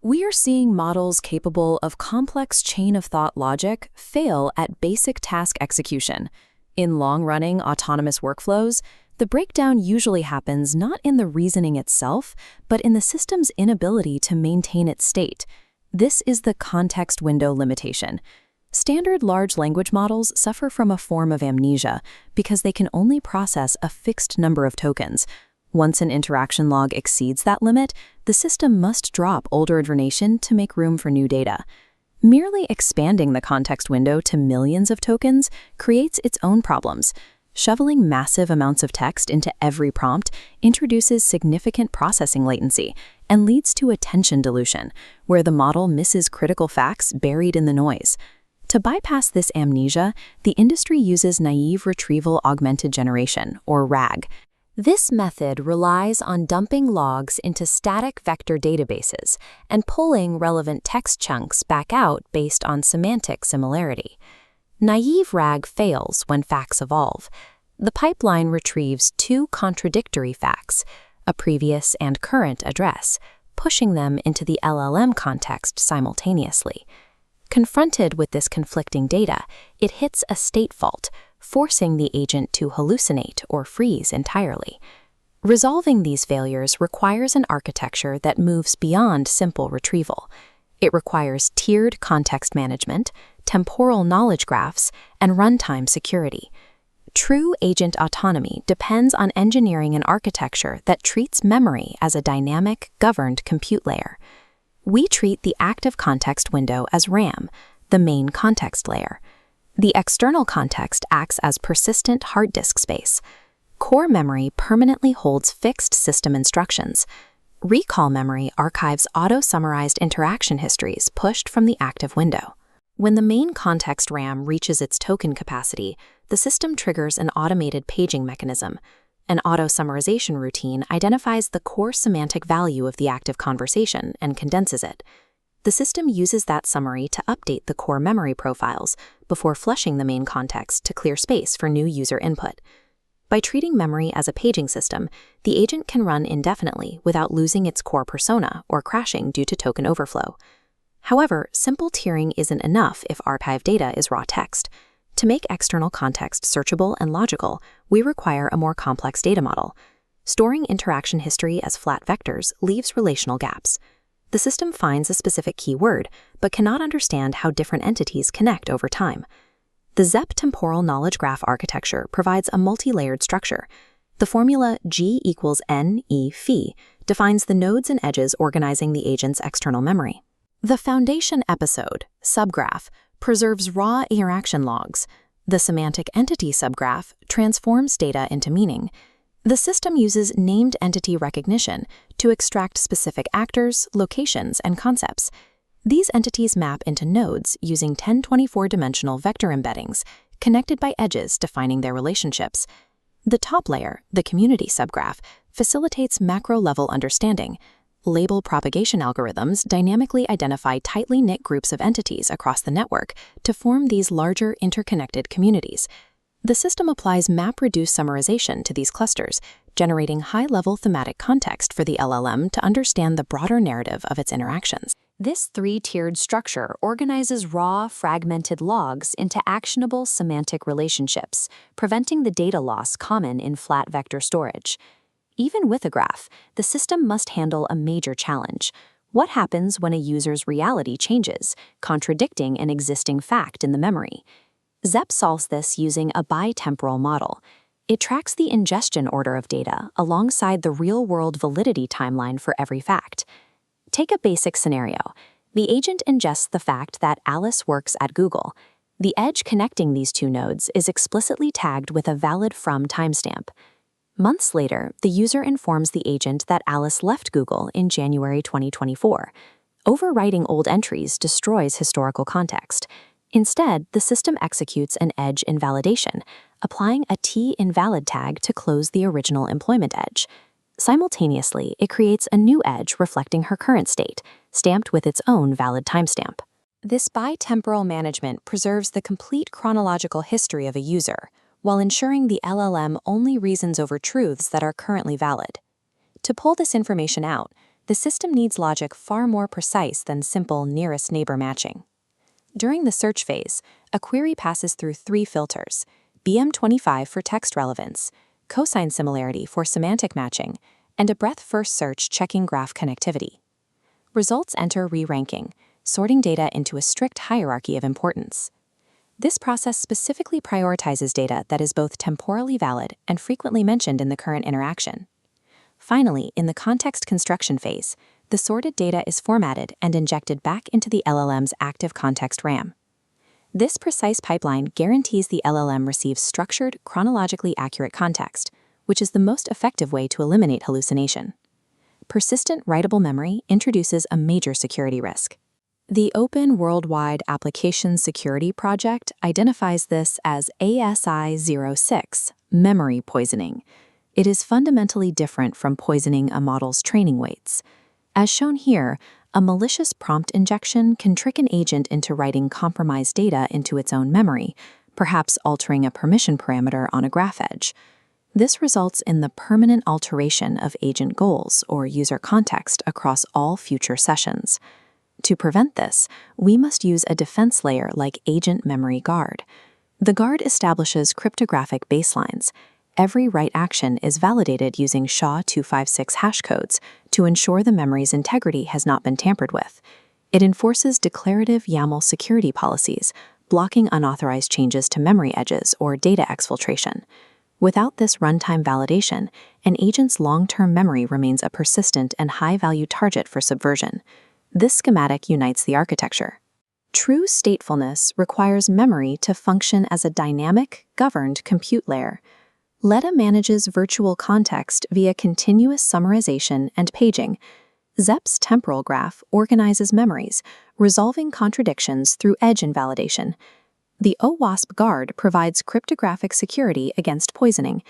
We are seeing models capable of complex chain-of-thought logic fail at basic task execution. In long-running autonomous workflows, the breakdown usually happens not in the reasoning itself, but in the system's inability to maintain its state. This is the context window limitation. Standard large language models suffer from a form of amnesia because they can only process a fixed number of tokens. Once an interaction log exceeds that limit, the system must drop older information to make room for new data. Merely expanding the context window to millions of tokens creates its own problems. Shoveling massive amounts of text into every prompt introduces significant processing latency and leads to attention dilution, where the model misses critical facts buried in the noise. To bypass this amnesia, the industry uses naive retrieval augmented generation, or RAG. This method relies on dumping logs into static vector databases and pulling relevant text chunks back out based on semantic similarity. Naive RAG fails when facts evolve. The pipeline retrieves two contradictory facts, a previous and current address, pushing them into the LLM context simultaneously. Confronted with this conflicting data, it hits a state fault, forcing the agent to hallucinate or freeze entirely. Resolving these failures requires an architecture that moves beyond simple retrieval. It requires tiered context management, temporal knowledge graphs, and runtime security. True agent autonomy depends on engineering an architecture that treats memory as a dynamic, governed compute layer. We treat the active context window as RAM, the main context layer. The external context acts as persistent hard disk space. Core memory permanently holds fixed system instructions. Recall memory archives auto-summarized interaction histories pushed from the active window. When the main context RAM reaches its token capacity, the system triggers an automated paging mechanism. An auto-summarization routine identifies the core semantic value of the active conversation and condenses it. The system uses that summary to update the core memory profiles before flushing the main context to clear space for new user input. By treating memory as a paging system, the agent can run indefinitely without losing its core persona or crashing due to token overflow. However, simple tiering isn't enough if archive data is raw text. To make external context searchable and logical, we require a more complex data model. Storing interaction history as flat vectors leaves relational gaps. The system finds a specific keyword, but cannot understand how different entities connect over time. The ZEP temporal knowledge graph architecture provides a multi-layered structure. The formula G equals N E phi defines the nodes and edges organizing the agent's external memory. The foundation episode, subgraph, preserves raw interaction logs. The semantic entity subgraph transforms data into meaning. The system uses named entity recognition to extract specific actors, locations, and concepts. These entities map into nodes using 1024-dimensional vector embeddings, connected by edges defining their relationships. The top layer, the community subgraph, facilitates macro-level understanding. Label propagation algorithms dynamically identify tightly knit groups of entities across the network to form these larger interconnected communities. The system applies map-reduced summarization to these clusters, generating high-level thematic context for the LLM to understand the broader narrative of its interactions. This three-tiered structure organizes raw, fragmented logs into actionable semantic relationships, preventing the data loss common in flat vector storage. Even with a graph, the system must handle a major challenge. What happens when a user's reality changes, contradicting an existing fact in the memory? ZEP solves this using a bitemporal model. It tracks the ingestion order of data alongside the real-world validity timeline for every fact. Take a basic scenario. The agent ingests the fact that Alice works at Google. The edge connecting these two nodes is explicitly tagged with a valid from timestamp. Months later, the user informs the agent that Alice left Google in January 2024. Overwriting old entries destroys historical context. Instead, the system executes an edge invalidation, applying a T-invalid tag to close the original employment edge. Simultaneously, it creates a new edge reflecting her current state, stamped with its own valid timestamp. This bitemporal management preserves the complete chronological history of a user, while ensuring the LLM only reasons over truths that are currently valid. To pull this information out, The system needs logic far more precise than simple nearest neighbor matching. During the search phase, a query passes through 3 filters: BM25 for text relevance, cosine similarity for semantic matching, and a breadth-first search checking graph connectivity. Results enter re-ranking, sorting data into a strict hierarchy of importance. This process specifically prioritizes data that is both temporally valid and frequently mentioned in the current interaction. Finally, in the context construction phase, the sorted data is formatted and injected back into the LLM's active context RAM. This precise pipeline guarantees the LLM receives structured, chronologically accurate context, which is the most effective way to eliminate hallucination. Persistent writable memory introduces a major security risk. The Open Worldwide Application Security Project identifies this as ASI-06, memory poisoning. It is fundamentally different from poisoning a model's training weights. As shown here, a malicious prompt injection can trick an agent into writing compromised data into its own memory, perhaps altering a permission parameter on a graph edge. This results in the permanent alteration of agent goals or user context across all future sessions. To prevent this, we must use a defense layer like Event-MemGuard. The guard establishes cryptographic baselines. Every write action is validated using SHA-256 hash codes to ensure the memory's integrity has not been tampered with. It enforces declarative YAML security policies, blocking unauthorized changes to memory edges or data exfiltration. Without this runtime validation, an agent's long-term memory remains a persistent and high-value target for subversion. This schematic unites the architecture. True statefulness requires memory to function as a dynamic, governed compute layer. Leda manages virtual context via continuous summarization and paging. Zep's temporal graph organizes memories, resolving contradictions through edge invalidation. The OWASP guard provides cryptographic security against poisoning.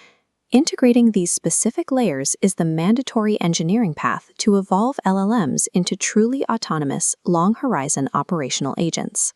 Integrating these specific layers is the mandatory engineering path to evolve LLMs into truly autonomous, long-horizon operational agents.